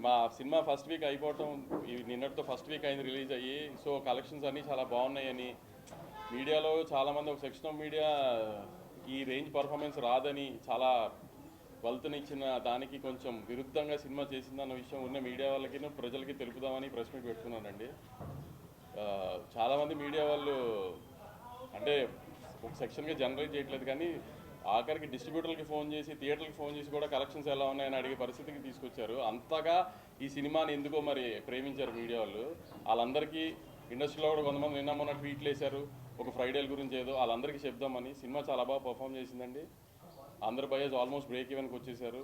మా cinema first week అయిపోవటం నిన్నటితో ఫస్ట్ వీక్ అయింది రిలీజ్ అయ్యి. సో కలెక్షన్స్ అన్నీ చాలా బాగున్నాయని మీడియాలో చాలామంది, ఒక సెక్షన్ ఆఫ్ మీడియా ఈ రేంజ్ పర్ఫార్మెన్స్ రాదని చాలా వల్తనిచ్చిన దానికి కొంచెం విరుద్ధంగా సినిమా చేసిందన్న విషయం ఉన్న మీడియా వాళ్ళకి ప్రజలకి తెలుపుదామని ప్రెస్ మీట్ పెట్టుకున్నానండి. చాలామంది మీడియా వాళ్ళు అంటే ఒక సెక్షన్గా జనరేట్ చేయట్లేదు, కానీ ఆఖరికి డిస్ట్రిబ్యూటర్లకి ఫోన్ చేసి థియేటర్కి ఫోన్ చేసి కూడా కలెక్షన్స్ ఎలా ఉన్నాయని అడిగే పరిస్థితికి తీసుకొచ్చారు. అంతగా ఈ సినిమాని ఎందుకో మరి ప్రేమించారు మీడియా వాళ్ళు. వాళ్ళందరికీ ఇండస్ట్రీలో కూడా కొంతమంది నిన్న మొన్న ట్వీట్లు వేశారు ఒక ఫ్రైడేల గురించి ఏదో, వాళ్ళందరికీ చెప్దామని. సినిమా చాలా బాగా పర్ఫామ్ చేసిందండి. అందరు బయస్ ఆల్మోస్ట్ బ్రేక్ ఈవెన్కి వచ్చేసారు.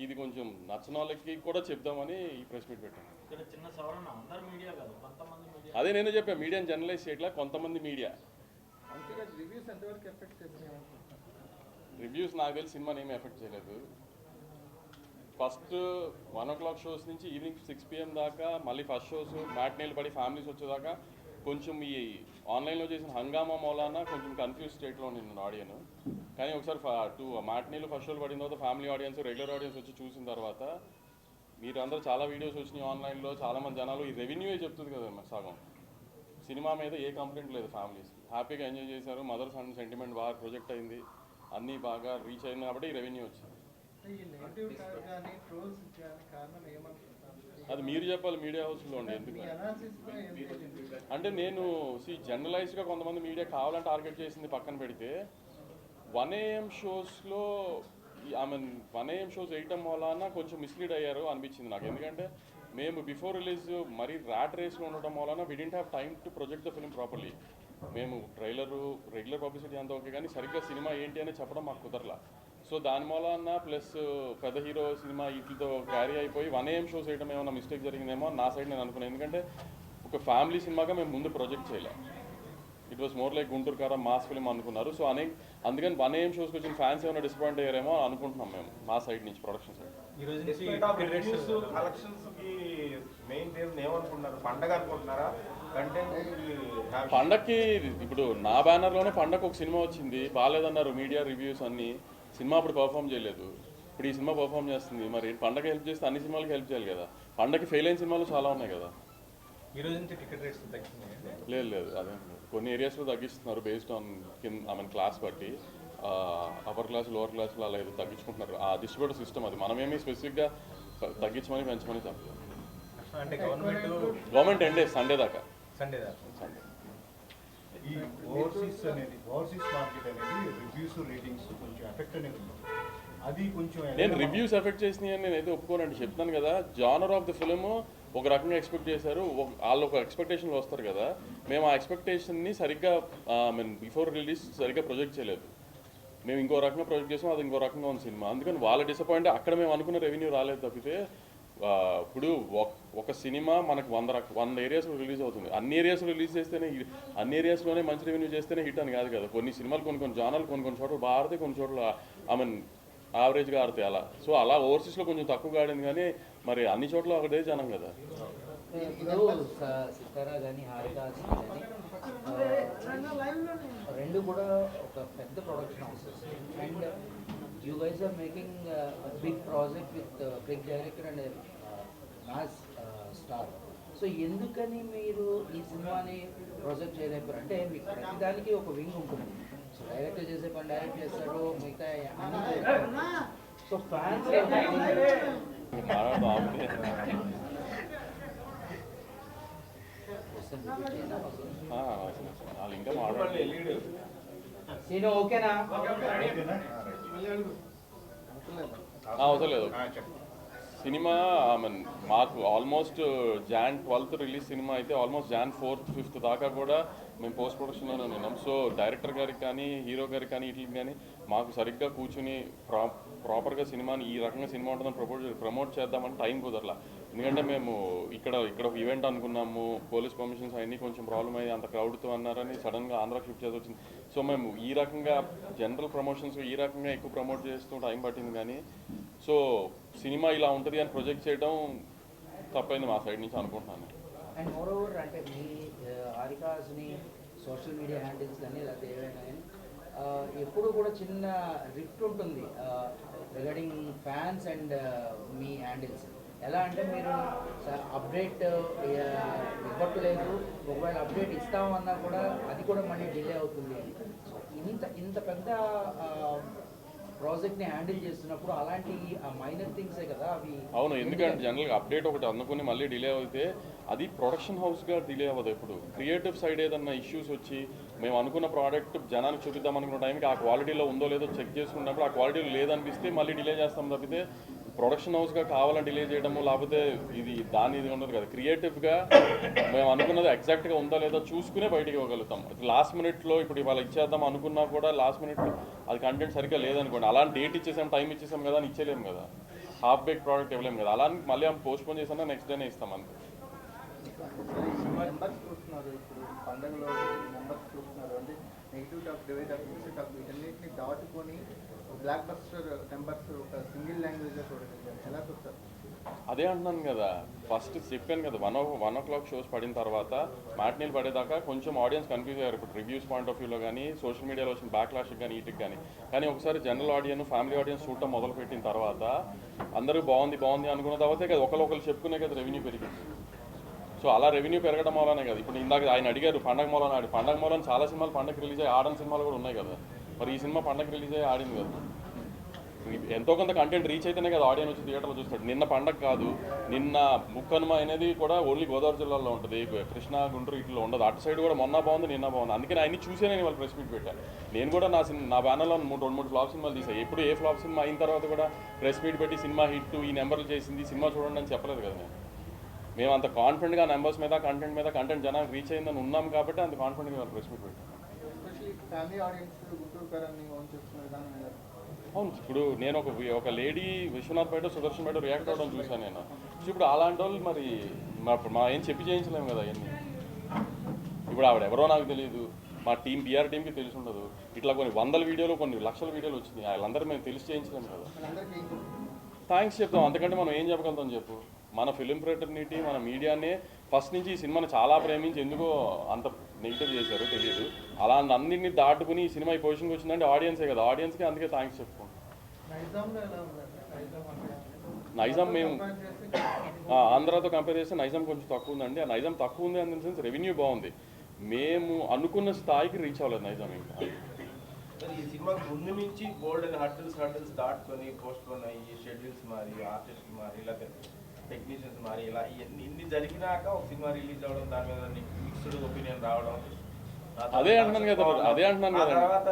ఇది కొంచెం నచ్చిన వాళ్ళకి కూడా చెప్దామని ఈ ప్రెస్ మీట్ పెట్టాను. అదే నేను చెప్పాను, మీడియాని జర్నలైజ్ చేయట్లా, కొంతమంది మీడియా. రివ్యూస్ నాకు తెలిసి సినిమాని ఏమీ ఎఫెక్ట్ చేయలేదు. ఫస్ట్ 1 o'clock షోస్ నుంచి ఈవినింగ్ 6 PM దాకా, మళ్ళీ ఫస్ట్ షోస్ మ్యాట్నీలు పడి ఫ్యామిలీస్ వచ్చేదాకా కొంచెం ఈ ఆన్లైన్లో చేసిన హంగామా మూలాన కొంచెం కన్ఫ్యూజ్ స్టేట్లో నిన్న ఆడియన్. కానీ ఒకసారి మ్యాట్నీలు ఫస్ట్ షోలు పడిన తర్వాత ఫ్యామిలీ ఆడియన్స్, రెగ్యులర్ ఆడియన్స్ వచ్చి చూసిన తర్వాత మీరందరూ చాలా వీడియోస్ వచ్చినాయి ఆన్లైన్లో, చాలామంది జనాలు ఈ రెవెన్యూ చెప్తుంది కదా సగం. సినిమా మీద ఏ కంప్లైంట్ లేదు, ఫ్యామిలీస్ హ్యాపీగా ఎంజాయ్ చేశారు. మదర్స్ అండ్ సెంటిమెంట్ బాగా ప్రొజెక్ట్ అయింది, అన్నీ బాగా రీచ్ అయింది కాబట్టి ఈ రెవెన్యూ వచ్చింది. అది మీరు చెప్పాలి మీడియా హౌస్లో ఉండి. ఎందుకు అంటే నేను జనరలైజ్డ్గా కొంతమంది మీడియా కావాలని టార్గెట్ చేసింది పక్కన పెడితే 1 AM షోస్లో 1 AM షోస్ వేయటం వలన కొంచెం మిస్లీడ్ అయ్యారు అనిపించింది నాకు. ఎందుకంటే మేము బిఫోర్ రిలీజ్ మరీ ర్యాట్ రేస్లో ఉండటం వలన we didn't have time to project the film properly. మేము ట్రైలరు రెగ్యులర్ పబ్లిసిటీ అంతా ఓకే, కానీ సరిగ్గా సినిమా ఏంటి అని చెప్పడం మాకు కుదరలా. సో దాని మూలన ప్లస్ పెద్ద హీరో సినిమా వీటితో క్యారీ అయిపోయి 1 AM షోస్ వేయడం ఏమైనా మిస్టేక్ జరిగిందేమో నా సైడ్ నేను అనుకున్నాను. ఎందుకంటే ఒక ఫ్యామిలీ సినిమాగా మేము ముందు ప్రొజెక్ట్ చేయలే. It was more like Guntur కారం మాస్ ఫిల్మ్ అనుకున్నారు. సో అందుకని 1 AM షోస్కి వచ్చిన ఫ్యాన్స్ ఏమైనా డిసప్పాయింట్ అయ్యారేమో అనుకుంటున్నాం మేము మా సైడ్ నుంచి, ప్రొడక్షన్ సైడ్. పండక్కి ఇప్పుడు నా బ్యానర్లోనే పండగ ఒక సినిమా వచ్చింది, బాగాలేదన్నారు మీడియా రివ్యూస్ అన్నీ. సినిమా అప్పుడు పర్ఫామ్ చేయలేదు, ఇప్పుడు ఈ సినిమా పర్ఫామ్ చేస్తుంది. మరి పండగ హెల్ప్ చేస్తే అన్ని సినిమాలకి హెల్ప్ చేయాలి కదా. పండగకి ఫెయిల్ అయిన సినిమాలు చాలా ఉన్నాయి కదా. లేదు అదే కొన్ని ఏరియాస్లో తగ్గిస్తున్నారు బేస్డ్ ఆన్ క్లాస్ బట్టి. అప్పర్ క్లాస్ లోవర్ క్లాస్లో అలా ఏదో తగ్గించుకుంటున్నారు. ఆ డిస్ట్రిబ్యూటర్ సిస్టమ్ అది. మనమేమి స్పెసిఫిక్గా తగ్గించమని పెంచమని చెప్పలేదు. గవర్నమెంట్ ఎండ్ సండే దాకా. ఈ ఓవర్సీస్ మార్కెట్ అనేది రివ్యూస్ రేటింగ్స్ కొంచెం ఎఫెక్ట్ అనేది ఉంది. అది కొంచెం నేను రివ్యూస్ ఎఫెక్ట్ చేసినాయి అని నేనైతే ఒప్పుకోనండి. చెప్తాను కదా, జానర్ ఆఫ్ ద ఫిల్మ్ ఒక రకంగా ఎక్స్పెక్ట్ చేశారు, వాళ్ళు ఒక ఎక్స్పెక్టేషన్లో వస్తారు కదా. మేము ఆ ఎక్స్పెక్టేషన్ని సరిగ్గా బిఫోర్ రిలీజ్ సరిగ్గా ప్రొజెక్ట్ చేయలేదు. మేము ఇంకో రకంగా ప్రొజెక్ట్ చేసాం, అది ఇంకో రకంగా ఉంది సినిమా. అందుకని వాళ్ళ డిసప్పాయింట్. అక్కడ మేము అనుకున్న రెవెన్యూ రాలేదు తప్పితే. ఇప్పుడు ఒక సినిమా మనకు 100 ఏరియాస్లో రిలీజ్ అవుతుంది. అన్ని ఏరియాస్లో రిలీజ్ చేస్తేనే, అన్ని ఏరియాస్లోనే మంచి రెవెన్యూ చేస్తేనే హిట్ అని కాదు కదా. కొన్ని సినిమాలు కొన్ని జానర్లు కొన్ని చోట్ల బాగా ఆడితే, కొన్ని చోట్ల యావరేజ్గా ఆడితే అలా. సో అలా ఓవర్సీస్లో కొంచెం తక్కువగా ఆడింది, కానీ మరి అన్ని చోట్ల ఒకటే జనం కదా. సితారా కానీ హారిక రెండు కూడా ఒక పెద్ద production houses. And you guys are making big project with big director and mass star. So ఎందుకని మీరు ఈ సినిమాని ప్రొజెక్ట్ చేయలేకపోయారు? అంటే మీకు ప్రతిదానికి ఒక వింగ్ ఉంటుంది. సో డైరెక్టర్ చేసే పని డైరెక్ట్ చేస్తాడు, మిగతా సో ఫ్యాన్స్ ఇంకా మాట్లాడలేదు. ఓకేనా? అవసరం లేదు. సినిమా మాకు almost Jan 12th release cinema అయితే ఆల్మోస్ట్ Jan 4th 5th దాకా కూడా మేము పోస్ట్ ప్రొడక్షన్లోనే ఉన్నాం. సో డైరెక్టర్ గారికి కానీ హీరో గారికి కానీ వీటికి కానీ మాకు సరిగ్గా కూర్చుని ప్రాపర్గా సినిమాని ఈ రకంగా సినిమా ఉంటుందని ప్రమోట్ చేద్దామని టైం కుదరలా. ఎందుకంటే మేము ఇక్కడ ఒక ఈవెంట్ అనుకున్నాము, పోలీస్ పర్మిషన్స్ అవన్నీ కొంచెం ప్రాబ్లం అయ్యి అంత క్రౌడ్తో అన్నారని సడన్గా ఆంధ్రాకి షిఫ్ట్ చేసి వచ్చింది. సో మేము ఈ రకంగా జనరల్ ప్రమోషన్స్ ఈ రకంగా ఎక్కువ ప్రమోట్ చేస్తూ టైం పట్టింది. కానీ సో సినిమా ఇలా ఉంటుంది అని ప్రొజెక్ట్ చేయడం తప్పైంది మా సైడ్ నుంచి అనుకుంటున్నాను. అండ్ మోర్ ఓవర్ అంటే మీ హారికాస్ని సోషల్ మీడియా హ్యాండిల్స్ కానీ లేకపోతే ఏవైనా కానీ ఎప్పుడు కూడా చిన్న రిఫ్ట్ ఉంటుంది regarding fans and me handles. ఎలా అంటే మీరు అప్డేట్ ఇవ్వట్లేదు, ఒకవేళ అప్డేట్ ఇస్తామన్నా కూడా అది కూడా మళ్ళీ డిలే అవుతుంది. సో ఇంత పెద్ద ప్రాజెక్ట్ని హ్యాండిల్ చేస్తున్నప్పుడు అలాంటి మైనర్ థింగ్సే కదా అవి. అవును, ఎందుకంటే జనరల్గా అప్డేట్ ఒకటి అందుకుని మళ్ళీ డిలే అయితే అది ప్రొడక్షన్ హౌస్గా డిలే అవ్వదు. ఇప్పుడు క్రియేటివ్ సైడ్ ఏదన్నా ఇష్యూస్ వచ్చి మేము అనుకున్న ప్రోడక్ట్ జనానికి చూపిద్దాం అనుకున్న టైంకి ఆ క్వాలిటీలో ఉందో లేదో చెక్ చేసుకున్నప్పుడు ఆ క్వాలిటీలో లేదనిపిస్తే మళ్ళీ డిలే చేస్తాం తప్పితే ప్రొడక్షన్ హౌస్గా కావాలని డిలే చేయడము లేకపోతే ఇది ఉండదు కదా. క్రియేటివ్గా మేము అనుకున్నది ఎగ్జాక్ట్గా ఉందా లేదా చూసుకునే బయటికి ఇవ్వగలుగుతాం. లాస్ట్ మినిట్లో ఇప్పుడు ఇవాళ ఇచ్చేద్దాం అనుకున్నా కూడా లాస్ట్ మినిట్లో అది కంటెంట్ సరిగ్గా లేదనుకోండి, అలాంటి డేట్ ఇచ్చేసాం టైం ఇచ్చేసాం కదా అని ఇచ్చేలేము కదా, హాఫ్ బేక్ ప్రోడక్ట్ ఇవ్వలేము కదా. అలా మళ్ళీ పోస్ట్పోన్ చేసినా నెక్స్ట్ డేనే ఇస్తాం అంతే. నెంబర్స్ చూస్తున్నారు, ఇప్పుడు పండుగలో నెంబర్స్ చూస్తున్నారు అంటే negative talk, divide talk, mixed talk వీటన్నిటిని దాటుకొని బ్లాక్ బస్టర్ నెంబర్స్ ఒక సింగిల్ లాంగ్వేజ్లో చూడగలిగారు. ఎలా చూస్తారు? అదే అంటున్నాను కదా, ఫస్ట్ చెప్పాను కదా 1 o'clock షోస్ పడిన తర్వాత మ్యాట్నీలు పడేదాకా కొంచెం ఆడియన్స్ కన్ఫ్యూజ్ అయ్యారు. ఇప్పుడు రివ్యూస్ పాయింట్ ఆఫ్ వ్యూలో కానీ సోషల్ మీడియాలో వచ్చిన బ్యాక్లాష్కి కానీ వీటికి కానీ ఒకసారి జనరల్ ఆడియన్స్ ఫ్యామిలీ ఆడియన్స్ చూడటం మొదలుపెట్టిన తర్వాత అందరూ బాగుంది అనుకున్న తర్వాతే కదా ఒకరు చెప్పుకునే కదా రెవెన్యూ పెరిగింది. సో అలా రెవెన్యూ పెరగడం వల్లనే కదా. ఇప్పుడు ఇందాక ఆయన అడిగారు పండగ మూలన చాలా సినిమాలు పండగ రిలీజ్ అయ్యి ఆడని సినిమాలు కూడా ఉన్నాయి కదా. మరి ఈ సినిమా పండగ రిలీజ్ అయ్యి ఆడింది కదా. ఎంతో కొంత కంటెంట్ రీచ్ అయితేనే కదా ఆడియన్స్ వచ్చి థియేటర్లో చూస్తాడు. నిన్న పండగ కాదు, నిన్న ముక్కనుమ అనేది కూడా ఓన్లీ గోదావరి జిల్లాలో ఉంటుంది, కృష్ణా గుంటూరు ఇట్లో ఉండదు. అటు సైడ్ కూడా మొన్న బాగుంది నిన్న బాగుంది. అందుకని ఆయన్ని చూసే నేను వాళ్ళు ప్రెస్ మీట్ పెట్టాను. నేను కూడా నా బ్యానర్లో 2-3 ఫ్లాప్ సినిమాలు తీసాను. ఎప్పుడు ఏ ఫ్లాప్ సినిమా అయిన తర్వాత కూడా ప్రెస్ మీట్ పెట్టి సినిమా హిట్ ఈ నెంబర్లు చేసింది సినిమా చూడండి అని చెప్పలేదు కదా. మేము అంత కాన్ఫిడెంట్గా నెంబర్స్ మీద కంటెంట్ జనానికి రీచ్ అయిందని ఉన్నాం కాబట్టి అంత కాన్ఫిడెంట్గా వాళ్ళు ప్రెస్ మీట్ పెట్టాను. ఎస్పెషల్లీ ఫ్యామిలీ ఆడియన్స్ గుంటూరు కారాన్ని ఓన్ చేస్తున్న విధానం ఎలా? అవును, ఇప్పుడు నేను ఒక లేడీ విశ్వనాథ్ బయట సుదర్శన్ బయట రియాక్ట్ అవ్వడం చూశాను నేను. సో ఇప్పుడు అలాంటి వాళ్ళు మరి మా ఏం చెప్పి చేయించలేము కదా అవన్నీ. ఇప్పుడు ఆవిడ ఎవరో నాకు తెలియదు, మా బీఆర్ టీంకి తెలిసి ఉండదు. ఇట్లా కొన్ని 100 వీడియోలు కొన్ని లక్షల వీడియోలు వచ్చినాయి, వాళ్ళందరూ మేము తెలిసి చేయించలేము కదా. థ్యాంక్స్ చెప్తాం, అంతకంటే మనం ఏం చెప్పగలుగుతాం చెప్పు. మన ఫిలిం ఫ్రెటర్నిటీ మన మీడియానే ఫస్ట్ నుంచి ఈ సినిమాని చాలా ప్రేమించి ఎందుకో అంత నెగిటివ్ చేశారో తెలియదు. అలా అన్నింటినీ దాటుకుని ఈ సినిమా ఈ పొజిషన్కి వచ్చిందంటే ఆడియన్సే కదా. ఆడియన్స్కి అందుకే థ్యాంక్స్ చెప్పుకోండి. నైజాం మేము ఆంధ్రాతో కంపేర్ చేస్తే నైజాం కొంచెం తక్కువ ఉందండి. ఆ నైజాం తక్కువ ఉంది అన్ సెన్స్ రెవెన్యూ బాగుంది, మేము అనుకున్న స్థాయికి రీచ్ అవ్వలేదు నైజాం. ఇంకా ఈ సినిమా ముందు నుంచి బోల్డ్ అండ్ హర్డల్స్ దాటుకొని పోస్ట్ పోన్ అయ్యి షెడ్యూల్స్ మారి ఆర్టిస్ట్ మారి ఇలా టెక్నీషియన్స్ మారి ఇలా ఇన్ని జరిగినాక ఒక సినిమా రిలీజ్ అవ్వడం, దాని మీద మిక్స్డ్ ఒపీనియన్ రావడం, అదే అంటున్నాను కదా. తర్వాత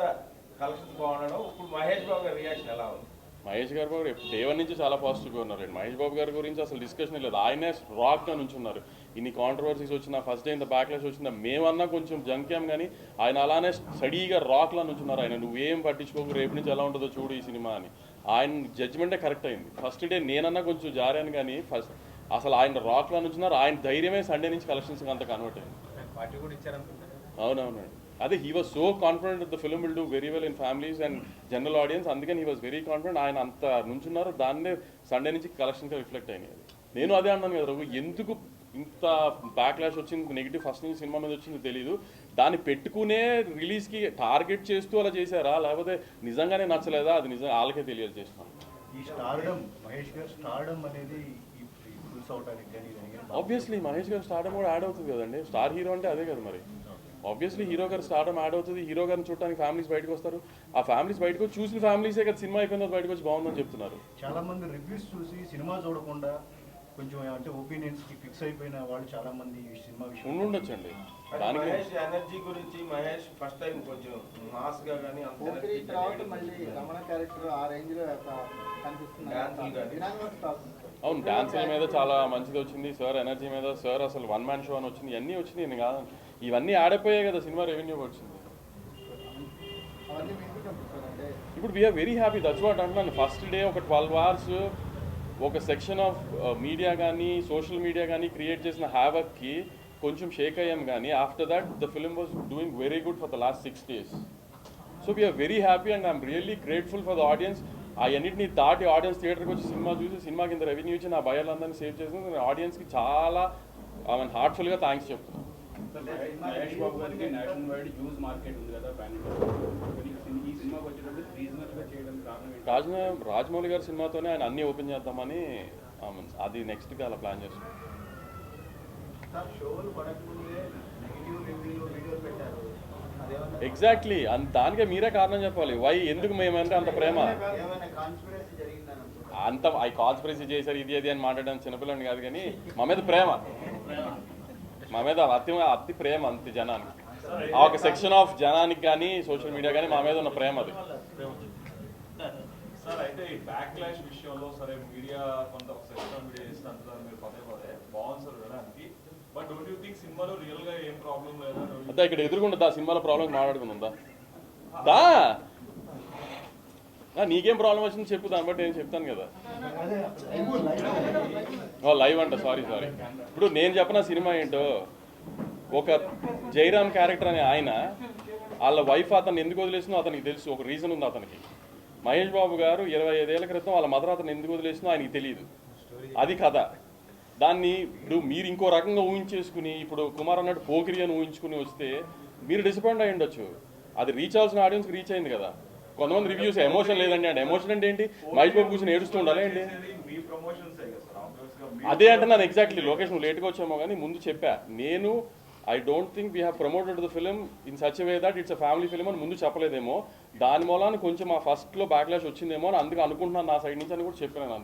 కలెక్షన్స్ బాగుండడం. ఇప్పుడు మహేష్ బాబు గారి రియాక్షన్ ఎలా ఉంది? మహేష్ గారు కూడా డే 1 నుంచి చాలా పాజిటివ్గా ఉన్నారండి. మహేష్ బాబు గారి గురించి అసలు డిస్కషన్ లేదు. ఆయనే రాక్గా నుంచున్నారు. ఇన్ని కాంట్రవర్సీస్ వచ్చినా ఫస్ట్ డే ఇంత బ్యాక్లాష్ వచ్చినా మేమన్నా కొంచెం జంక్యాం, కానీ ఆయన అలానే స్టడీగా రాక్లా నుంచున్నారు. ఆయన నువ్వేం పట్టించుకోకు, రేపు నుంచి ఎలా ఉంటుందో చూడు ఈ సినిమా అని. ఆయన జడ్జిమెంటే కరెక్ట్ అయింది. ఫస్ట్ డే నేనన్నా కొంచెం జారాను, కానీ అసలు ఆయన రాక్లా నుంచున్నారు. ఆయన ధైర్యమే సండే నుంచి కలెక్షన్స్కి అంత కన్వర్ట్ అయింది. అవునవునండి, అదే he was so confident the film will do very well in families and general audience. అందుకని హీ వాజ్ వెరీ కాన్ఫిడెంట్. ఆయన అంత నుంచున్నారు, దాన్నే సండే నుంచి కలెక్షన్గా రిఫ్లెక్ట్ అయినాయి. నేను అదే అన్నాను కదా రఘు, ఎందుకు ఇంత బ్యాక్లాష్ వచ్చింది నెగిటివ్ ఫస్ట్ నుంచి సినిమా మీద వచ్చింది తెలియదు. దాన్ని పెట్టుకునే రిలీజ్కి టార్గెట్ చేస్తూ అలా చేశారా, లేకపోతే నిజంగానే నచ్చలేదా, అది నిజంగా వాళ్ళకే తెలియదు చేస్తున్నాను. ఈ స్టార్డమ్ మహేష్ గారు స్టార్డమ్ అనేది ఆబ్వియస్లీ మహేష్ గారు స్టార్డమ్ కూడా యాడ్ అవుతుంది కదండి. స్టార్ హీరో అంటే అదే కదా. మరి ఆబ్వియస్లీ హీరో గారు స్టార్డమ్ యాడ్ అవుతుంది. హీరో గారిని చూడడానికి ఫ్యామిలీస్ బయటకు వస్తారు. ఆ ఫ్యామిలీస్ బయటకు వచ్చి చూసిన ఫ్యామిలీసే కదా సినిమా అయిపోయిన బయటకు వచ్చి బాగుందని చెప్తున్నారు. చాలా మంది రివ్యూస్ చూసి సినిమా చూడకుండా కొంచెం అంటే ఒపీనియన్స్ కి ఫిక్స్ అయిపోయిన వాళ్ళు చాలా మంది ఈ సినిమా విషయం ఉండొచ్చండి. మహేష్ ఎనర్జీ గురించి మహేష్ ఫస్ట్ టైం కొంచెం మాస్ గా కానీ అవును, డాన్సుల మీద చాలా మంచిది వచ్చింది. సార్ ఎనర్జీ మీద సార్ అసలు 1 man షో అని వచ్చింది. ఇవన్నీ వచ్చినాయి కాదు, ఇవన్నీ ఆడపోయాయి కదా సినిమా రెవెన్యూ వచ్చింది. ఇప్పుడు we're very happy. That's what అంటున్నాను. ఫస్ట్ డే ఒక 12 hours ఒక సెక్షన్ ఆఫ్ మీడియా కానీ సోషల్ మీడియా కానీ క్రియేట్ చేసిన హ్యావక్కి కొంచెం షేక్ అయ్యాం, కానీ after that the film was doing very good for the last 6 days. So we're very happy and I'm really grateful for the audience. అన్నింటినీ దాటి ఆడియన్స్ థియేటర్కి వచ్చి సినిమా చూసి సినిమా కింద రెవెన్యూ ఇచ్చి నా భయాలందరినీ సేవ్ చేసిన ఆడియన్స్కి చాలా హార్ట్ఫుల్గా థ్యాంక్స్ చెప్తున్నాను. మహేష్ బాబు గారికి నేషనల్ వైడ్ హ్యూజ్ మార్కెట్ ఉంది కదా, ఈ సినిమాకి వచ్చేటప్పుడు రీజనల్గా చేయడానికి కారణం రాజమౌళి గారి సినిమాతోనే ఆయన అన్నీ ఓపెన్ చేద్దామని అది నెక్స్ట్కి అలా ప్లాన్ చేస్తాం. షోలు పడకముందే నెగిటివ్ రివ్యూలు వీడియోలు పెట్టారు. ఎగ్జాక్ట్లీ దానికే మీరే కారణం చెప్పాలి. వై ఎందుకు మేమంటే అంత ప్రేమ, ఏమైనా కాన్స్పిరసీ జరిగిందని అంత ఐ కాన్స్పిరసీ చేశారు ఇది అది అని మాట్లాడడానికి చిన్నపిల్లని కాదు, కానీ మా మీద ప్రేమ, మా మీద అతి ప్రేమ అంతే జనానికి. ఆ ఒక సెక్షన్ ఆఫ్ జనానికి కానీ సోషల్ మీడియా కానీ మా మీద ఉన్న ప్రేమ అది. సార్ అయితే ఈ బ్యాక్ క్లాష్ విషయంలో సరే మీడియా కొంత సెక్షన్ మీడియా చేస్తున్నారు, మీరు పదే బాగుంది సార్ వినడానికి. బట్ డోంట్ యూ థింక్ సినిమాలో రియల్ గా ఏం ప్రాబ్లం లేదా? అంతా ఇక్కడ ఎదురుకుంటుందా సినిమాలో ప్రాబ్లమ్ మాట్లాడుకుందా? దా నీకేం ప్రాబ్లం వచ్చింది చెప్పు, దాన్ని బట్టి నేను చెప్తాను కదా. లైవ్ అంట, సారీ. ఇప్పుడు నేను చెప్పిన సినిమా ఏంటో, ఒక జైరామ్ క్యారెక్టర్ అనే ఆయన వాళ్ళ వైఫ్ అతను ఎందుకు వదిలేసిందో అతనికి తెలుసు, ఒక రీజన్ ఉంది అతనికి. మహేష్ బాబు గారు 25 ఏళ్ల క్రితం వాళ్ళ మదర్ అతను ఎందుకు వదిలేసిందో ఆయనకి తెలియదు, అది కథ. దాన్ని ఇప్పుడు మీరు ఇంకో రకంగా ఊహించేసుకుని, ఇప్పుడు కుమార్ అన్నట్టు పోకిరి అని ఊహించుకుని వస్తే మీరు డిసప్పాయింట్ అయ్యి ఉండొచ్చు. అది రీచ్ అవ్వాల్సిన ఆడియన్స్కి రీచ్ అయింది కదా. కొంతమంది రివ్యూస్ ఎమోషన్ లేదండి అంటే, ఎమోషన్ అంటే ఏంటి? మహేష్ బాబు కూర్చొని ఏడుస్తూ ఉండాలి ఏంటి? అదే అంటే ನಾನು ఎగ్జాక్ట్లీ లోకేష్ నువ్వు లేట్గా వచ్చామో కానీ ముందు చెప్పా నేను, I don't think we have promoted the film in such way that it's a family film అని ముందు చెప్పలేదేమో, దాని మూలాన కొంచెం ఆ ఫస్ట్లో బ్యాక్లాష్ వచ్చిందేమో అని అందుకే అనుకుంటున్నాను నా సైడ్ నుంచి అని కూడా చెప్పాను.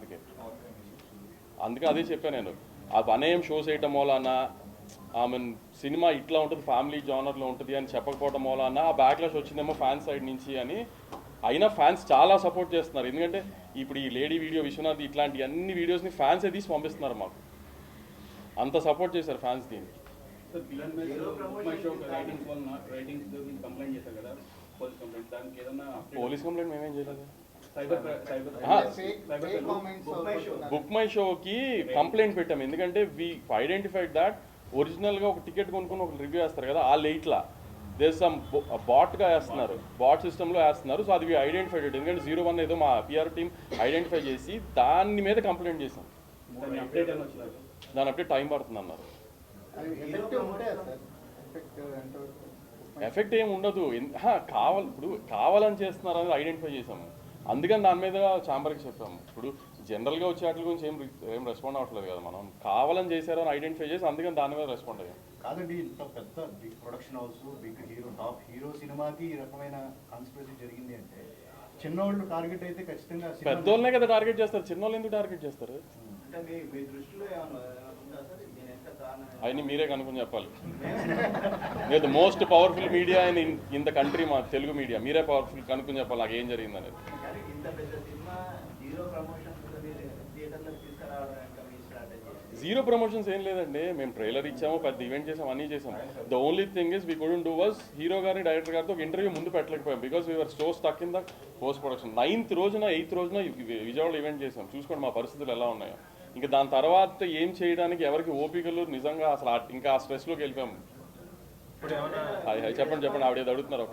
అందుకే అదే చెప్పాను నేను. ఆ అనేం షోస్ వేయటం మూలాన, ఆమె సినిమా ఇట్లా ఉంటుంది ఫ్యామిలీ జానర్లో ఉంటుంది అని చెప్పకపోవడం మూలాన ఆ బ్యాక్లాష్ వచ్చిందేమో ఫ్యాన్స్ సైడ్ నుంచి అని. అయినా ఫ్యాన్స్ చాలా సపోర్ట్ చేస్తున్నారు, ఎందుకంటే ఇప్పుడు ఈ లేడీ వీడియో విశ్వనాథ్ ఇట్లాంటి అన్ని వీడియోస్ని ఫ్యాన్సే తీసి పంపిస్తున్నారు మాకు. అంత సపోర్ట్ చేశారు ఫ్యాన్స్ దీనికి. పోలీస్ కంప్లైంట్ మేమేం చేయలేదు. బుక్ మై షోకి కంప్లైంట్ పెట్టాము, ఎందుకంటే వీ ఐడెంటిఫైడ్ దాట్ ఒరిజినల్గా ఒక టికెట్ కొనుక్కుని ఒక రివ్యూ వేస్తారు కదా, ఆ లేట్లా దేర్ సమ్ బాట్గా వేస్తున్నారు, బాట్ సిస్టంలో వేస్తున్నారు. సో అది ఐడెంటిఫైడ్, ఎందుకంటే 01 ఏదో మా పిఆర్ టీమ్ ఐడెంటిఫై చేసి దాని మీద కంప్లైంట్ చేసాం. దాని అప్డేట్ టైం పడుతుంది అన్నారు. ఎఫెక్ట్ ఏమి ఉండదు, ఇప్పుడు కావాలని చేస్తున్నారు అనేది ఐడెంటిఫై చేసాము, అందుకని దాని మీద ఛాంబర్కి చెప్పాము. ఇప్పుడు జనరల్గా వచ్చే వాటి గురించి ఏం రెస్పాండ్ అవ్వట్లేదు కదా, మనం కావాలని చేశారో అని ఐడెంటిఫై చేసి అందుకని దాని మీద రెస్పాండ్ అయ్యాం. కాదండి, ఇంత పెద్ద big production house, big hero, top hero సినిమాకి ఈ రకమైన కాన్స్పిరసీ జరిగింది అంటే చిన్నోళ్ళు టార్గెట్ అయితే ఖచ్చితంగా పెద్దోళ్ళనే కదా టార్గెట్ చేస్తారు, చిన్నోళ్ళు ఎందుకు టార్గెట్ చేస్తారు? అవన్నీ మీరే కనుక్కొని చెప్పాలి. The most powerful media in the country మా తెలుగు మీడియా, మీరే పవర్ఫుల్ కనుక్కొని చెప్పాలి నాకు ఏం జరిగింది అనేది. జీరో ప్రమోషన్స్ ఏం లేదండి, మేము ట్రైలర్ ఇచ్చాము, పెద్ద ఈవెంట్ చేసాము, అన్నీ చేసాము. The only thing is we couldn't do was hero గారిని డైరెక్టర్ గారితో ఒక ఇంటర్వ్యూ ముందు పెట్టలేకపోయాం, because we are so stuck in the post production. 9th రోజున 8th రోజున విజయవాడలో ఈవెంట్ చేసాం, చూసుకోండి మా పరిస్థితులు ఎలా ఉన్నాయో. ఇంకా దాని తర్వాత ఏం చేయడానికి ఎవరికి ఓపికలు నిజంగా అసలు ఇంకా ఆ స్ట్రెస్లోకి వెళ్ళిపోయాము. చెప్పండి ఆవిడ అడుగుతున్నారు.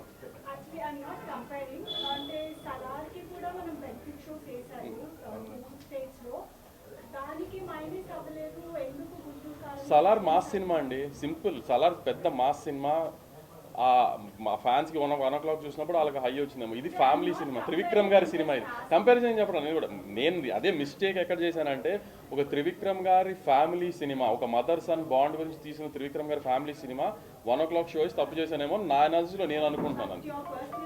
సలార్ మాస్ సినిమా అండి, సింపుల్. సలార్ పెద్ద మాస్ సినిమా, మా ఫ్యాన్స్కి 1 o'clock చూసినప్పుడు వాళ్ళకి హై వచ్చిందేమో. ఇది ఫ్యామిలీ సినిమా, త్రివిక్రమ్ గారి సినిమా. ఇది కంపారిజన్ చెప్పడం నేను కూడా, అదే మిస్టేక్ ఎక్కడ చేశానంటే, ఒక త్రివిక్రమ్ గారి ఫ్యామిలీ సినిమా, ఒక మదర్ సన్ బాండ్ గురించి తీసిన త్రివిక్రమ్ గారి ఫ్యామిలీ సినిమా 1 o'clock షో ఇస్తే తప్పు చేశానేమో నా ఎనర్జీలో నేను అనుకుంటున్నాను.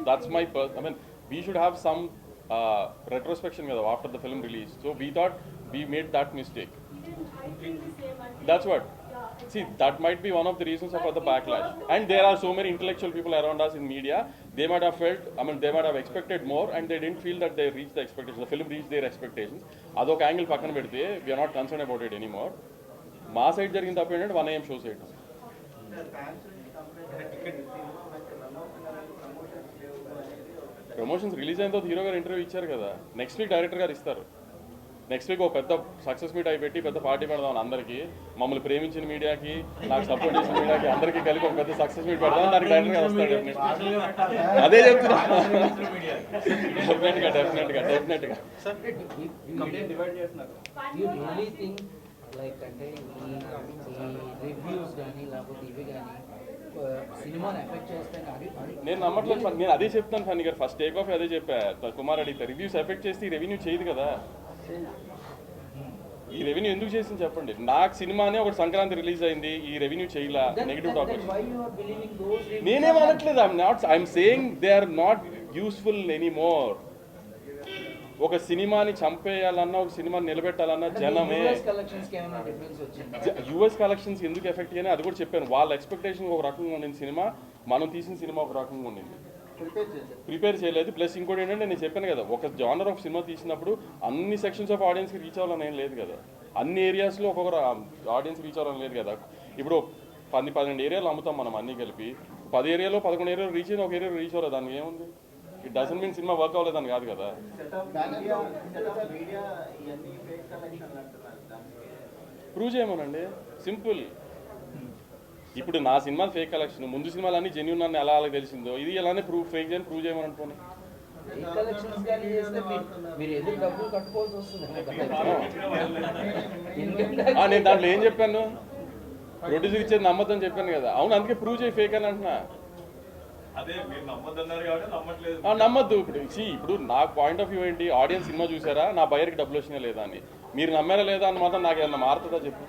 That's my I mean we should have some retrospection కదా after the film release, so we thought we made that mistake. That's what, see, that might be one of the reasons for the backlash. And there are so many intellectual people around us in media, they might have felt, I mean they might have expected more and they didn't feel that they reached the expectations, the film reached their expectations. Adoka angle pakkana pedte we are not concerned about it anymore. మా side జరిగిన తప్పు ఏంటంటే 1 AM show చేయడం. Promotions release అయిన తర్వాత hero గారు interview ఇచ్చారు కదా, నెక్స్ట్ వీక్ డైరెక్టర్ గారు ఇస్తారు. నెక్స్ట్ వీక్ ఒక పెద్ద సక్సెస్ మీట్ అయి పెట్టి పెద్ద పార్టీ పెడదాం, అందరికీ మమ్మల్ని ప్రేమించిన మీడియాకి, నాకు సపోర్ట్ చేసిన మీడియాకి అందరికీ కలిపి ఒక పెద్ద సక్సెస్ మీట్ పెడదాం, దానికి డైరెక్టర్ గారు వస్తాడు. అదే చెప్తున్నా, డెఫినెట్గా. అంటే ఈ రివ్యూస్ కానీ లేకపోతే ఇవి కానీ సినిమాని ఎఫెక్ట్ చేస్తాయని నేను నమ్మట్లేదు. నేను అదే చెప్తాను ఫన్నీ గారు, ఫస్ట్ టేక్ ఆఫ్ అదే చెప్పా. కుమార్ అడిగితే రివ్యూస్ ఎఫెక్ట్ చేస్తే రెవెన్యూ చేయదు కదా. ఈ రెవెన్యూ ఎందుకు చేసింది చెప్పండి. నాకు సినిమానే ఒక సంక్రాంతి రిలీజ్ అయింది, ఈ రెవెన్యూ చేయలా, నెగిటివ్ టాక్. నేనేం అనట్లేదు, I'm saying they are not useful anymore. ఒక సినిమాని చంపేయాలన్నా, ఒక సినిమాని నిలబెట్టాలన్నా జనమే. యూఎస్ కలెక్షన్స్ ఎందుకు ఎఫెక్ట్ అని అది కూడా చెప్పాను. వాళ్ళ ఎక్స్పెక్టేషన్ ఒక రకంగా ఉండింది సినిమా, మనం తీసిన సినిమా ఒక రకంగా ఉండింది. ప్రిపేర్ చేయలేదు. ప్లస్ ఇంకోటి ఏంటంటే నేను చెప్పాను కదా, ఒక జానర్ ఆఫ్ సినిమా తీసినప్పుడు అన్ని సెక్షన్స్ ఆఫ్ ఆడియన్స్కి రీచ్ అవ్వాలని ఏం లేదు కదా, అన్ని ఏరియాస్లో ఒక్కొక్కరు ఆడియన్స్ రీచ్ అవ్వాలని లేదు కదా. ఇప్పుడు 10-12 ఏరియాలు అమ్ముతాం మనం అన్నీ కలిపి, 10 ఏరియాలో 11 ఏరియాలో రీచ్ అయిన ఒక ఏరియా రీచ్ అవ్వలేదు, దానికి ఏముంది? ఇట్ డజంట్ మీన్ సినిమా వర్క్ అవ్వలేదని కాదు కదా. ప్రూవ్ చేయమనండి, సింపుల్. ఇప్పుడు నా సినిమా ఫేక్ కలెక్షన్, ముందు సినిమాలన్నీ జెన్యూన్ అని ఎలా అలా తెలిసిందో, ఇది ఎలానే ఫేక్ చేయని ప్రూవ్ చేయమని అనుకోండి. నేను దాంట్లో ఏం చెప్పాను, ప్రొడ్యూసర్ ఇచ్చేది నమ్మద్దని చెప్పాను కదా. అవును, అందుకే ప్రూవ్ చేయి ఫేక్ అని అంటున్నా. నమ్మద్దు. ఇప్పుడు నా పాయింట్ ఆఫ్ వ్యూ ఏంటి, ఆడియన్స్ సినిమా చూసారా, నా బయర్కి డబ్బులు వచ్చినా లేదా అని. మీరు నమ్మారా లేదా అని మాత్రం నాకు ఏమన్నా మారుతుందా చెప్పు.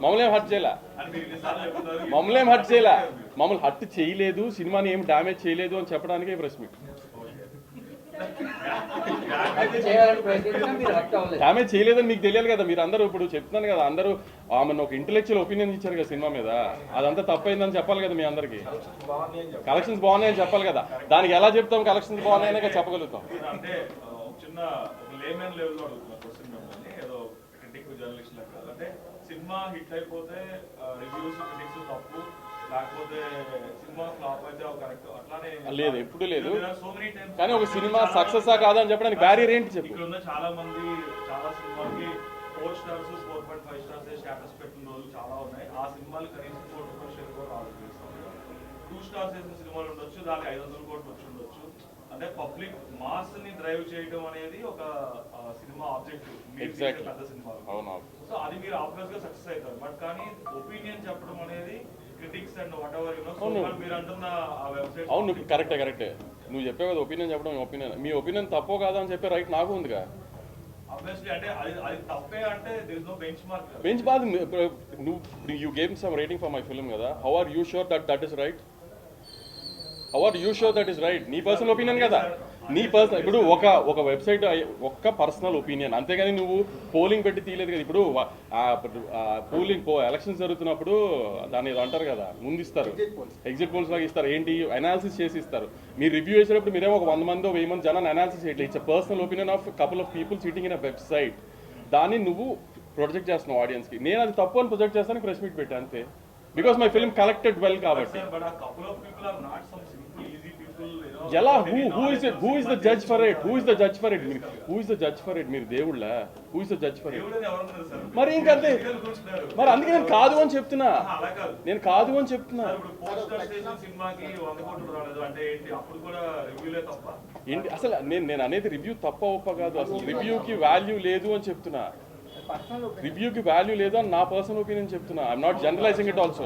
మమ్మల్ని ఏం హర్ట్ చేయలే, మమ్మల్ని హర్ట్ చేయలేదు, సినిమాని ఏం డ్యామేజ్ చేయలేదు అని చెప్పడానికే ప్రెస్ మీట్. డ్యామేజ్ చేయలేదని మీకు తెలియాలి కదా. మీరు అందరూ ఇప్పుడు చెప్తున్నాను కదా, అందరూ ఆమెను ఒక ఇంటెలెక్చువల్ ఒపీనియన్ ఇచ్చారు కదా సినిమా మీద, అదంతా తప్పైందని చెప్పాలి కదా మీ అందరికి. కలెక్షన్స్ బాగున్నాయని చెప్పాలి కదా, దానికి ఎలా చెప్తాం కలెక్షన్స్ బాగున్నాయనే చెప్పగలుగుతాం. అంటే సినిమా హిట్ అయిపోతే రివ్యూస్ క్రిటిక్స్ తప్పు, లేకపోతే సినిమా ఫ్లాప్ అయితే కరెక్ట్, అట్లానే లేదు, ఎప్పుడు లేదు. కానీ ఒక సినిమా సక్సెస్ కాదని చెప్పడానికి బ్యారియర్ ఏంటి చెప్పు. ఇక్కడ ఉన్న చాలా మంది చాలా సినిమాకి 4 స్టార్స్ 4.5 స్టార్స్ స్టేటస్ పెట్టిన రోజులు చాలా ఉన్నాయి. ఆ సినిమాలు కనీసం 4 కోట్ల కూడా రావచ్చు. 2 స్టార్స్ వేసిన సినిమాలు ఉండొచ్చు, దానికి 500 కోట్లు వచ్చి ఉండొచ్చు. అంటే పబ్లిక్ మాస్ ని డ్రైవ్ చేయడం అనేది ఒక సినిమా ఆబ్జెక్టివ్ పెద్ద సినిమాలు. సో అది మీరు ఆబ్వియస్ గా సక్సెస్ అవుతారు. బట్ కానీ ఒపీనియన్ చెప్పడం అనేది క్రిటిక్స్ అండ్ వాట్ ఎవర్ మీరు అంటున్న ఆ వెబ్సైట్. అవును, కరెక్టే. నువ్వు చెప్పే కదా ఒపీనియన్ చెప్పడం, ఒపీనియన్ మీ ఒపీనియన్ తప్పో కాదా అని చెప్పే రైట్ నాకు ఉందిగా. ఆబ్వియస్లీ అంటే అది తప్పే అంటే there is no bench mark. Bench mark నువ్వు you gave some rating for my film కదా. How are you sure that is right? How are you sure that is right? నీ పర్సనల్ ఒపీనియన్ కదా, నీ personal. ఇప్పుడు ఒక website ఒక్క personal opinion, అంతేగాని నువ్వు పోలింగ్ పెట్టి తీయలేదు కదా. ఇప్పుడు ఎలక్షన్స్ జరుగుతున్నప్పుడు దాన్ని ఏదో అంటారు కదా, ముందు ఇస్తారు, ఎగ్జిట్ పోల్స్ లాగా ఇస్తారు, ఏంటి అనాలిసిస్ చేసి ఇస్తారు. మీరు రివ్యూ చేసేటప్పుడు మీరేమో ఒక 100 మంది 1000 మంది జనాన్ని అనాలిసిస్ చేయట్లేదు. It's personal opinion of couple of people sitting in a website. దాన్ని నువ్వు ప్రొజెక్ట్ చేస్తున్నావు ఆడియన్స్కి. నేను అది తప్పు అని ప్రొజెక్ట్ చేస్తాను, ప్రెస్ మీట్ పెట్టా అంతే. Because my film collected well కాబట్టి. ఎలా who is the judge for it? Who is the judge for it? మీరు దేవుళ్ళా? Who is the judge for it? మరి ఇంకంతే. మరి అందుకే నేను కాదు అని చెప్తున్నా. ఏంటి అసలు నేను అనేది రివ్యూ తప్ప ఒప్ప కాదు, అసలు రివ్యూకి వాల్యూ లేదు అని చెప్తున్నా. రివ్యూకి వాల్యూ లేదు అని నా పర్సనల్ ఒపీనియన్ చెప్తున్నా. I'm not generalising it also.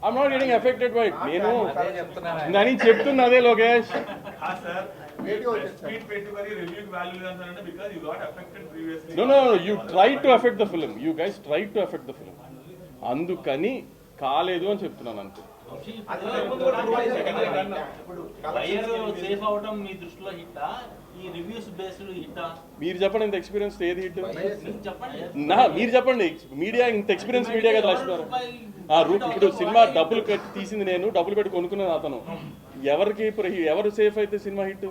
I'm not getting affected by it. నేను చెప్తున్నా అదే Lokesh. No, you tried to affect the film. You guys tried to affect the film. అందుకని కాలేదు అని చెప్తున్నాను అంతే. మీరు చెప్పండి, ఇంత ఎక్స్పీరియన్స్ ఏది హిట్? మీరు చెప్పండి. మీడియా ఇంత ఎక్స్పీరియన్స్ మీడియా కదా రాస్తున్నారు. ఇప్పుడు సినిమా డబ్బులు పెట్టి తీసింది నేను, డబ్బులు పెట్టి కొనుక్కున్నాను అతను. ఎవరు సేఫ్ అయితే సినిమా హిట్?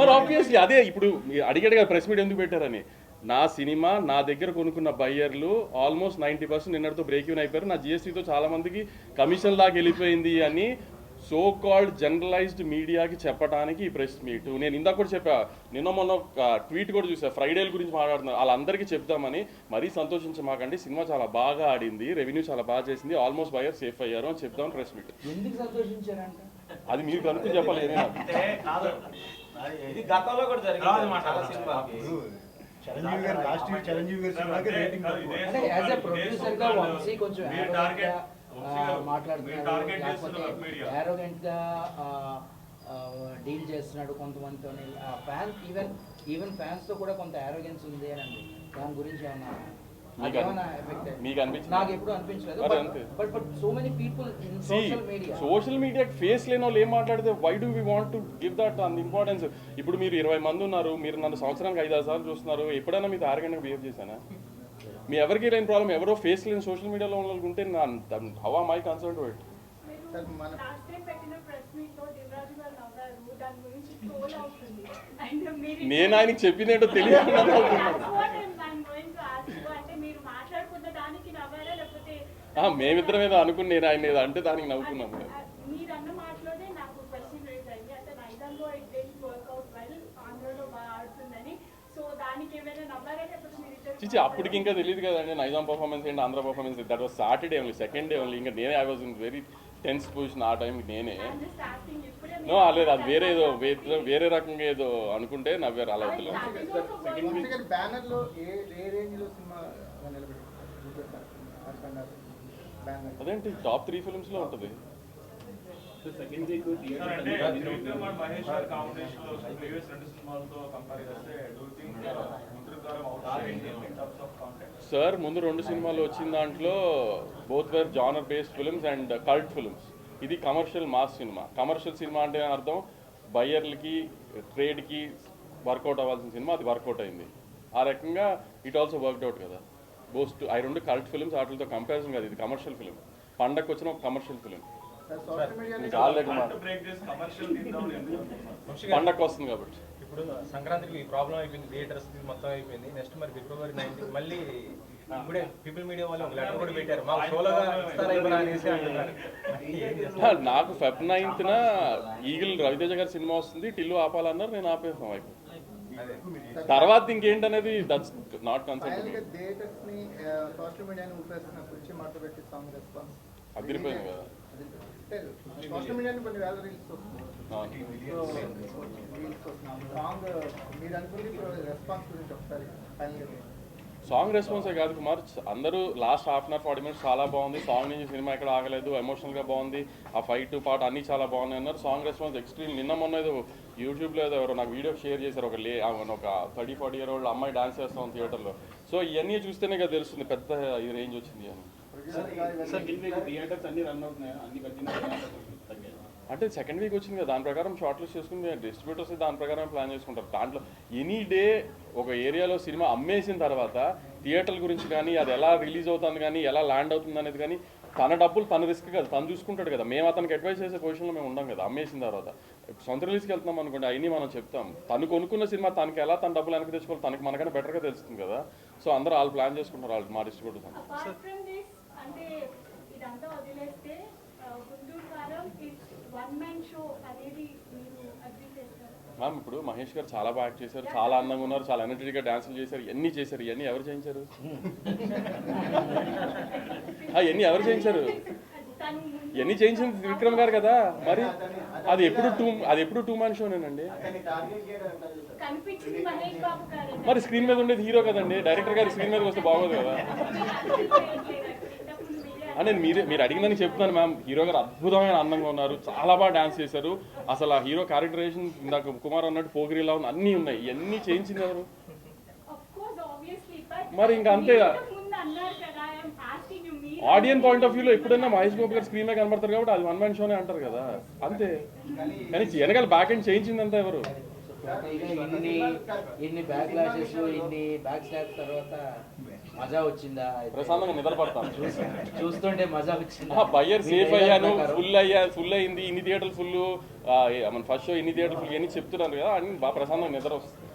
మరి ఆబ్వియస్లీ అదే. ఇప్పుడు అడిగాడు కదా ప్రెస్ మీట్ ఎందుకు పెట్టారని. నా సినిమా నా దగ్గర కొనుక్కున్న బయ్యర్లు ఆల్మోస్ట్ 90% నిన్నటితో బ్రేక్ ఈవెన్ అయిపోయారు. నా జిఎస్టీతో చాలా మందికి కమిషన్ లాగా వెళ్ళిపోయింది అని సో కాల్డ్ జనరలైజ్డ్ మీడియాకి చెప్పడానికి ఈ ప్రెస్ మీట్. నేను ఇందాక కూడా చెప్పా, మొన్న ట్వీట్ కూడా చూసా, ఫ్రైడేల గురించి మాట్లాడుతున్నారు. వాళ్ళందరికీ చెప్తామని. మరీ సంతోషించమాకండి, సినిమా చాలా బాగా ఆడింది, రెవెన్యూ చాలా బాగా చేసింది, ఆల్మోస్ట్ బయర్ సేఫ్ అయ్యారు అని చెప్తామని ప్రెస్ మీట్. అది మీరు కనుక్కొని చెప్పాలి. చిరంజీవి గారు లాస్ట్ ఇయర్ చిరంజీవి గారు సినిమాకి రేటింగ్ మాట్లాడుతున్నారు, లేకపోతే డీల్ చేస్తున్నాడు కొంతమందితో. ఫ్యాన్స్ ఈవెన్ ఫ్యాన్స్తో కూడా కొంత ఆరోగెన్స్ ఉంది అని అండి. దాని గురించి ఏమన్నా మీకు అనిపించింది? నాకు ఎప్పుడు అనిపించలేదు. But so many people in social media social మీడియాకి ఫేస్ లేని వాళ్ళు ఏం మాట్లాడితే why do we want to give that అంత ఇంపార్టెన్స్? ఇప్పుడు మీరు 20 మంది ఉన్నారు, మీరు నన్ను సంవత్సరానికి 5-6 సార్లు చూస్తున్నారు, ఎప్పుడైనా మీతో ఆరోగ్యంగా బిహేవ్ చేశానా? మీ ఎవరికి లేని ప్రాబ్లం ఎవరో ఫేస్ లేని సోషల్ మీడియాలో ఉన్న ఉంటే how am I concern to it? నేను ఆయనకి చెప్పిందేంటో తెలియదు. మేమిద్దరం ఏదో అనుకుని నేను ఆయన ఏదో అంటే దానికి నవ్వుకున్నాము. చిచి అప్పటికి ఇంకా తెలియదు కదండి నైజాం పర్ఫార్మెన్స్ ఏంటి, Andhra performance. That was Saturday only, second day only. ఇంకా నేనే I was in very tense position ఆ టైంకి. నేనే లేదు, అది వేరే రకంగా ఏదో అనుకుంటే నవ్వారు. అలా వద్దులే. అదేంటి టాప్ 3 ఫిల్మ్స్ లో ఉంటుంది. మహేష్ గారి కాంబినేషన్ లో ప్రీవియస్ 2 సినిమాలతో కంపేర్ చేస్తే సార్ ముందు 2 సినిమాలు వచ్చిన దాంట్లో both were genre based films and cult films. ఇది కమర్షియల్ మాస్ సినిమా. కమర్షియల్ సినిమా అంటే అర్థం బయ్యర్లకి ట్రేడ్కి వర్కౌట్ అవ్వాల్సిన సినిమా, అది వర్కౌట్ అయింది. ఆ రకంగా ఇట్ ఆల్సో వర్క్డ్ అవుట్ కదా. బోస్ట్ ఆ 2 కల్ట్ ఫిల్మ్స్ వాటితో కంపారిజన్ కాదు. ఇది కమర్షియల్ ఫిల్మ్, పండగకి వచ్చిన ఒక కమర్షియల్ ఫిల్మ్. పండగకి వస్తుంది కాబట్టి. ఇప్పుడు సంక్రాంతికి ఈ ప్రాబ్లం అయిపోయింది, థియేటర్స్ మొత్తం అయిపోయింది. నెక్స్ట్ మరి February 19 మళ్ళీ ఇప్పుడే పీపుల్ మీడియా వాళ్ళు ఒక లెటర్ కూడా పెట్టారు, మాకు సోలోగా ఇస్తారా అనేసి అంటున్నారు. నాకు Feb 9th ఈగిల్ రవితేజ గారి సినిమా వస్తుంది, టిల్లు ఆపాలన్నారు, నేను ఆపేసాం. అయిపోయింది. తర్వాత ఇంకేంటనేది దట్స్ నాట్ కన్సర్న్. అదిరిపోయింది కదా. సోషల్ మీడియాని కొన్ని వేల రీల్స్ సాంగ్ రెస్పాన్సే కాదు కుమార్, అందరూ last half an hour 40 minutes చాలా బాగుంది, సాంగ్ నుంచి సినిమా ఎక్కడ ఆగలేదు, ఎమోషనల్గా బాగుంది, ఆ ఫైట్ పార్ట్ అన్నీ చాలా బాగున్నాయి అన్నారు. Song response extreme. నిన్న మొన్న ఏదో యూట్యూబ్లో ఏదో ఎవరో నాకు వీడియో షేర్ చేశారు, ఒక 30-40 year old అమ్మాయి డాన్స్ చేస్తాం థియేటర్లో. సో ఇవన్నీ చూస్తేనే కదా తెలుస్తుంది పెద్ద ఇది రేంజ్ వచ్చింది అని. అంటే సెకండ్ వీక్ వచ్చింది కదా, దాని ప్రకారం షార్ట్ లిస్ట్ చేసుకుని డిస్ట్రిబ్యూటర్స్ దాని ప్రకారం ప్లాన్ చేసుకుంటారు. దాంట్లో ఎనీ డే ఒక ఏరియాలో సినిమా అమ్మేసిన తర్వాత థియేటర్ల గురించి కానీ, అది ఎలా రిలీజ్ అవుతుంది కానీ, ఎలా ల్యాండ్ అవుతుంది అనేది కానీ, తన డబ్బులు తన రిస్క్ కదా, తను చూసుకుంటాడు కదా. మేము అతనికి అడ్వైస్ చేసే పొజిషన్లో మేము ఉండం కదా. అమ్మేసిన తర్వాత సొంత రిలీజ్కి వెళ్తున్నాం అనుకోండి, అవన్నీ మనం చెప్తాం. తను కొనుక్కున్న సినిమా తనకి ఎలా తన డబ్బులు వెనక్కి తెచ్చుకోవాలి తనకి మనకన్నా బెటర్గా తెలుస్తుంది కదా. సో అందరూ వాళ్ళు ప్లాన్ చేసుకుంటారు, వాళ్ళు మా డిస్ట్రిబ్యూటర్స్. అంటే ఇదంతా వదిలేస్తే గుంటూరు కారం వన్ మ్యాన్ షో అనేది మీరు అగ్రీ చేస్తారు? మ్యామ్ ఇప్పుడు మహేష్ గారు చాలా బాగా యాక్ట్ చేశారు, చాలా అందంగా ఉన్నారు, చాలా ఎనర్జెటిక్గా డాన్సులు చేశారు, ఇవన్నీ చేశారు. ఇవన్నీ ఎవరు చేయించారు? ఇవన్నీ ఎవరు చేయించారు? ఇవన్నీ చేయించింది విక్రమ్ గారు కదా. మరి అది ఎప్పుడు 2-man షోనేనండి. మరి స్క్రీన్ మీద ఉండేది హీరో కదండి, డైరెక్టర్ గారి స్క్రీన్ మీదకి వస్తే బాగోదు కదా. అంటే మీరు అడిగిందని చెప్తున్నాను మ్యామ్. హీరో గారు అద్భుతమైన అందంగా ఉన్నారు, చాలా బాగా డాన్స్ చేశారు. అసలు ఆ హీరో క్యారెక్టరేషన్ ఇందాక కుమార్ అన్నట్టు పోగిరిలా ఉంది, అన్నీ ఉన్నాయి. ఇవన్నీ చేయించింది ఎవరు? మరి ఇంకా అంతే. ఆడియన్స్ పాయింట్ ఆఫ్ వ్యూలో ఎప్పుడైనా మహేష్ బాబు గారు స్క్రీన్ మీద కనబడతారు కాబట్టి అది 1-man షోనే అంటారు కదా, అంతే. కానీ వెనకాల బ్యాక్ అండ్ చేయించిందంతా ఎవరు? ఇన్ని బ్యాక్ లాషెస్, ఇన్ని బ్యాక్ స్టాప్స్ తర్వాత మజా వచ్చిందా? ప్రశాంతంగా నిద్రపడతాను చూస్తుంటే మజా వచ్చిందా? బయ్యర్ సేఫ్ అయ్యాను, ఫుల్ అయింది, ఇన్ని థియేటర్లు ఫుల్, ఫస్ట్ షో ఇన్ని థియేటర్లు ఫుల్, ఇవన్నీ చెప్తున్నారు కదా, అని బాగా ప్రశాంతంగా నిద్ర వస్తుంది.